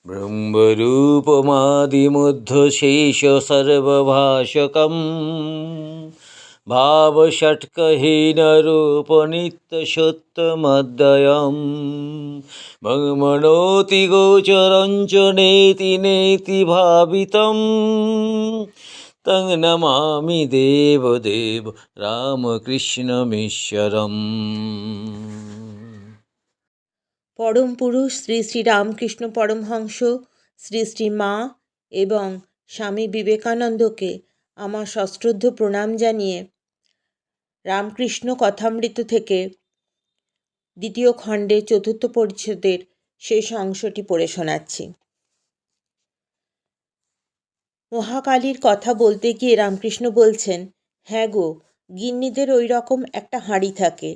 ब्रह्मरूपमादिमुद्धशेषसर्वभाषकं भावषट्कहीनरूपनित्यसत्यमद्वयं ममनोति गोचरं च नेति नेति भावितं तं नमामि देवदेव रामकृष्णमीश्वरम्। পরম পুরুষ শ্রী শ্রী রামকৃষ্ণ পরমহংস, শ্রী শ্রী মা এবং স্বামী বিবেকানন্দকে আমার সশ্রদ্ধ প্রণাম জানিয়ে রামকৃষ্ণ কথামৃত থেকে দ্বিতীয় খণ্ডে চতুর্থ পরিচ্ছেদের শেষ অংশটি পড়ে শোনাচ্ছি। মহাকালীর কথা বলতে গিয়ে রামকৃষ্ণ বলছেন, হ্যাঁ গো, গিন্নিদের ওই রকম একটা হাঁড়ি থাকে,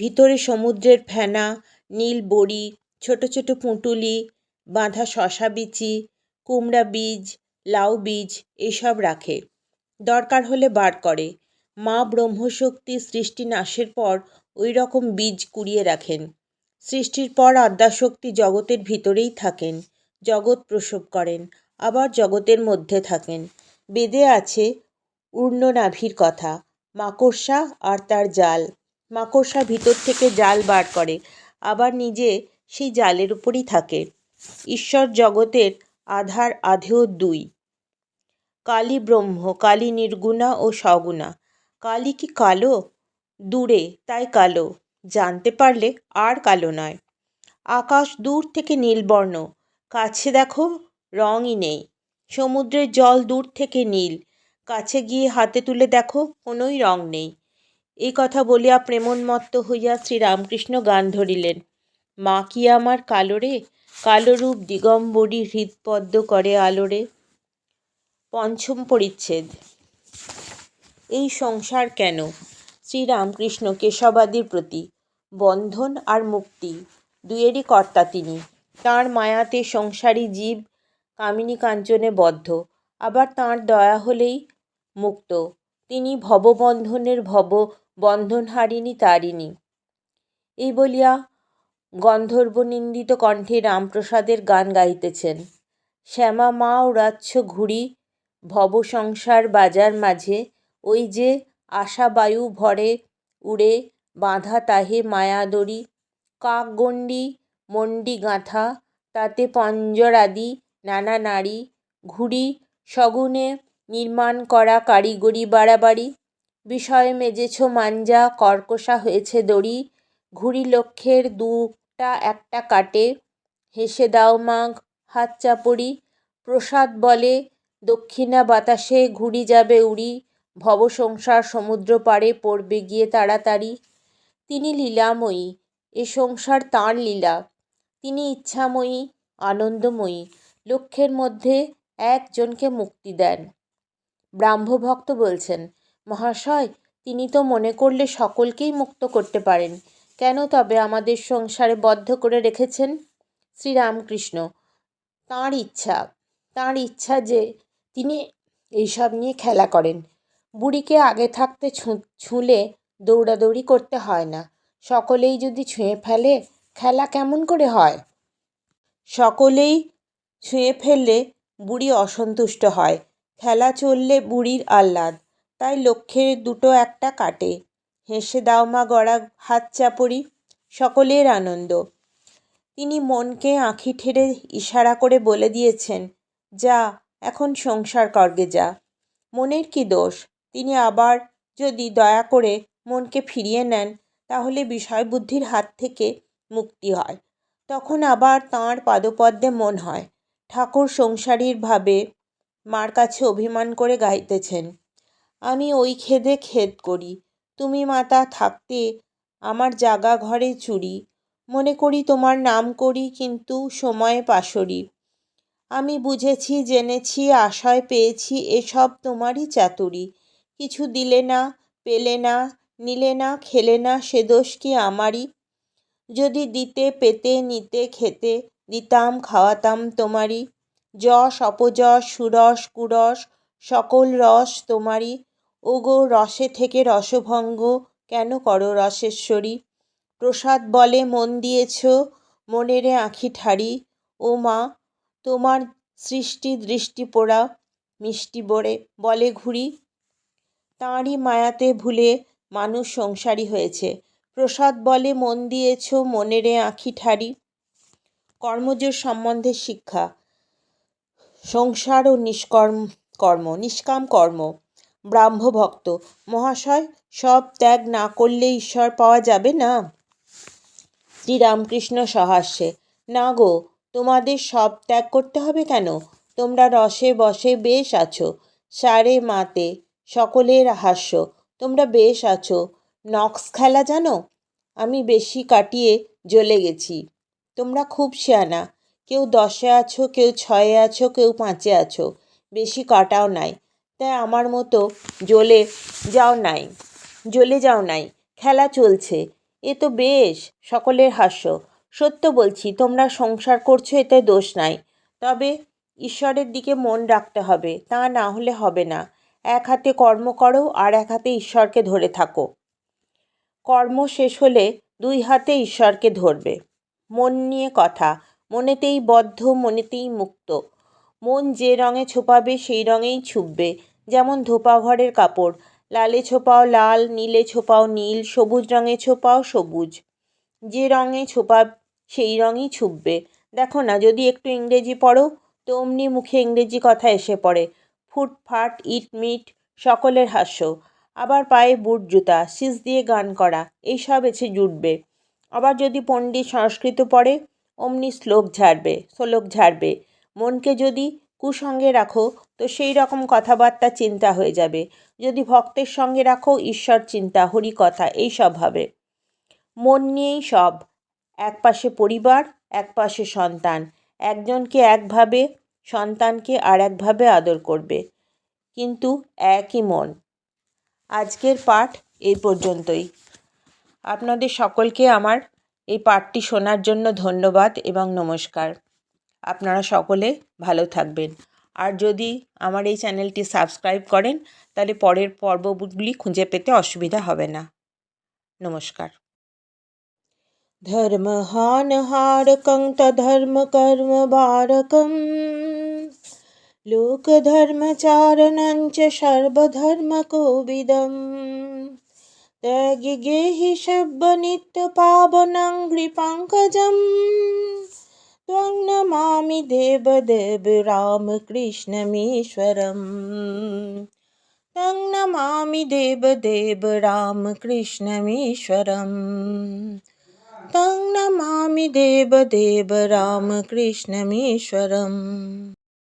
ভিতরে সমুদ্রের ফেনা, নীল বড়ি, ছোট ছোট পুঁটুলি, বাঁধা শশা বিচি, কুমড়া বীজ, লাউ বীজ এইসব রাখে, দরকার হলে বার করে। মা ব্রহ্মশক্তি সৃষ্টি নাশের পর ওই রকম বীজ কুড়িয়ে রাখেন। সৃষ্টির পর আদ্যাশক্তি জগতের ভিতরেই থাকেন, জগৎ প্রসব করেন, আবার জগতের মধ্যে থাকেন। বেদে আছে ঊর্ণনাভির কথা, মাকড়সা আর তার জাল। মাকড়সা ভিতর থেকে জাল বার করে, আবার নিজে সেই জালের উপরই থাকে। ঈশ্বর জগতের আধার আধেয় দুই, কালী ব্রহ্ম, কালী নির্গুণা ও সগুণা। কালী কি কালো? দূরে তাই কালো, জানতে পারলে আর কালো নয়। আকাশ দূর থেকে নীলবর্ণ, কাছে দেখো রঙই নেই। সমুদ্রের জল দূর থেকে নীল, কাছে গিয়ে হাতে তুলে দেখো কোনোই রং নেই। এই কথা বলিয়া প্রেমোন্মত্ত হইয়া শ্রীরামকৃষ্ণ গান ধরিলেন, মা কি আমার কালো রে, কালো রূপ দিগম্বরী হৃদপদ্ম করে আলোরে। পঞ্চম পরিচ্ছেদ। এই সংসার কেন? শ্রীরামকৃষ্ণ কেশবাদির প্রতি। বন্ধন আর মুক্তি দুয়েরই কর্তা তিনি। তাঁর মায়াতে সংসারী জীব কামিনী কাঞ্চনে বদ্ধ, আবার তাঁর দয়া হলেই মুক্ত। তিনি ভববন্ধনের ভব, বন্ধনহারিণী তারিণী। এই বলিয়া গন্ধর্বনিন্দিত কণ্ঠে রামপ্রসাদের গান গাইতেছেন। শ্যামা মা উড়াচ্ছ ঘুড়ি ভব সংসার বাজার মাঝে, ওই যে আশা বায়ু ভরে উড়ে বাঁধা তাহে মায়াদড়ি। কাকগণ্ডি মন্ডি গাঁথা, তাতে পঞ্জরাদি নানা নারী, ঘুড়ি সগুণে নির্মাণ করা কারিগরি বাড়াবাড়ি। বিষয়ে মেজেছ মাঞ্জা, কর্কশা হয়েছে দড়ি, ঘুড়ি লক্ষ্যের দুটা একটা কাটে, হেসে দাও মা হাত চাপড়ি। প্রসাদ বলে দক্ষিণা বাতাসে ঘুড়ি যাবে উড়ি, ভব সংসার সমুদ্র পাড়ে পড়বে গিয়ে তাড়াতাড়ি। তিনি লীলাময়ী, এ সংসার তাঁর লীলা। তিনি ইচ্ছাময়ী, আনন্দময়ী, লক্ষ্যের মধ্যে একজনকে মুক্তি দেন। ব্রাহ্মভক্ত বলছেন, মহাশয়, তিনি তো মনে করলে সকলকেই মুক্ত করতে পারেন, কেন তবে আমাদের সংসারে বদ্ধ করে রেখেছেন? শ্রীরামকৃষ্ণ, তাঁর ইচ্ছা যে তিনি এইসব নিয়ে খেলা করেন। বুড়িকে আগে থাকতে ছুঁলে দৌড়াদৌড়ি করতে হয় না। সকলেই যদি ছুঁয়ে ফেলে খেলা কেমন করে হয়? সকলেই ছুঁয়ে ফেললে বুড়ি অসন্তুষ্ট হয়, খেলা চললে বুড়ির আহ্লাদ, তাই লক্ষ্যের দুটো একটা কাটে। হেসে দাও মা গড়া হাত চাপড়ি, সকলের আনন্দ। তিনি মনকে আঁখি ঠেরে ইশারা করে বলে দিয়েছেন, যা এখন সংসার করগে যা। মনের কি দোষ? তিনি আবার যদি দয়া করে মনকে ফিরিয়ে নেন, তাহলে বিষয় বুদ্ধির হাত থেকে মুক্তি হয়। তখন আবার তাঁর পাদপদ্মে মন হয়। ঠাকুর সংসারীর ভাবে মার কাছে অভিমান করে গাইতেছেন, আমি ওই খেদে খেদ করি, তুমি মাতা থাকতে আমার জাগা ঘরে চুরি, মনে করি তোমার নাম করি, কিন্তু সময়ে পাশরি। আমি বুঝেছি জেনেছি আশয় পেয়েছি, এসব তোমারই চাতুরি। কিছু দিলে না, পেলে না, নিলে না, খেলে না, সে দোষ কি আমারই? যদি দিতে পেতে নিতে খেতে, দিতাম খাওয়াতাম তোমারই। যশ অপযশ সুরস কুরস সকল রস তোমারই। ওগো রসে থেকে রসভঙ্গ কেন করো রসেশ্বরী? প্রসাদ বলে মন দিয়েছ, মনেরে আঁখি ঠাড়ি। ও মা, তোমার সৃষ্টি দৃষ্টি পোড়া মিষ্টি বলে ঘুরি, তাঁরই মায়াতে ভুলে মানুষ সংসারী হয়েছে। প্রসাদ বলে মন দিয়েছ মনেরে আঁখি ঠারি। কর্মযোগ সম্বন্ধে শিক্ষা, সংসার ও নিষ্কাম কর্ম। ব্রাহ্মভক্ত মহাশয়, সব ত্যাগ না করলে ঈশ্বর পাওয়া যাবে না? শ্রীরামকৃষ্ণ সহাস্যে, না গো, তোমাদের সব ত্যাগ করতে হবে কেন? তোমরা রসে বসে বেশ আছো। সারে মাতে সকলের হাস্য, তোমরা বেশ আছো। নক্স খেলা জানো? আমি বেশি কাটিয়ে জ্বলে গেছি। তোমরা খুব সিয়ানা, কেউ 10-এ আছো, কেউ 6-এ আছো, কেউ 5-এ আছো, বেশি কাটাও নাই। তাই আমার মতো জ্বলে যাও নাই, খেলা চলছে, এ তো বেশ। সকলের হাস্য। সত্য বলছি, তোমরা সংসার করছো, এতে দোষ নাই। তবে ঈশ্বরের দিকে মন রাখতে হবে, তা না হলে হবে না। এক হাতে কর্ম করো আর এক হাতে ঈশ্বরকে ধরে থাকো। কর্ম শেষ হলে 2 হাতে ঈশ্বরকে ধরবে। মন নিয়ে কথা, মনেতেই বদ্ধ, মনেতেই মুক্ত। মন যে রঙে ছোপাবে সেই রঙেই ছুপবে। যেমন ধোপা ঘরের কাপড়, লালে ছোপাও লাল, নীলে ছোপাও নীল, সবুজ রঙে ছোপাও সবুজ। যে রঙে ছোপা সেই রঙই ছুপবে। দেখো না, যদি একটু ইংরেজি পড়ো তো অমনি মুখে ইংরেজি কথা এসে পড়ে। ফুটফাট, ইট মিট, সকলের হাস্য। আবার পায়ে বুট জুতা, সিস দিয়ে গান করা, এইসব এসে জুটবে। আবার যদি পণ্ডিত সংস্কৃত পড়ে অমনি শ্লোক ঝাড়বে। মনকে যদি কুসঙ্গে রাখো তো সেই রকম কথাবার্তা চিন্তা হয়ে যাবে। যদি ভক্তের সঙ্গে রাখো ঈশ্বর চিন্তা, হরি কথা, এইসব হবে। মন নিয়েই সব। এক পাশে পরিবার, এক পাশে সন্তান। একজনকে একভাবে, সন্তানকে আর একভাবে আদর করবে, কিন্তু একই মন। আজকের পাঠ এই পর্যন্তই। আপনাদের সকলকে আমার এই পাঠটি শোনার জন্য ধন্যবাদ এবং নমস্কার। আপনারা সকলে ভালো থাকবেন। আর যদি আমার এই চ্যানেলটি সাবস্ক্রাইব করেন তাহলে পরের পর্বগুলি খুঁজে পেতে অসুবিধা হবে না। নমস্কার। ধর্মহানহারকং তধর্ম কর্ম বারকং লোকধর্মচারণঞ্চ সর্বধর্মকোবিদম ত্যাগি গেহি সব্য নিত্য পাবনং কৃপাঙ্কজম ত্বং নমামি দেবদেব রামকৃষ্ণমীশ্বরম तं नमामि देवदेव रामकृष्णमीश्वरम् तं नमामि देवदेव रामकृष्णमीश्वरम्।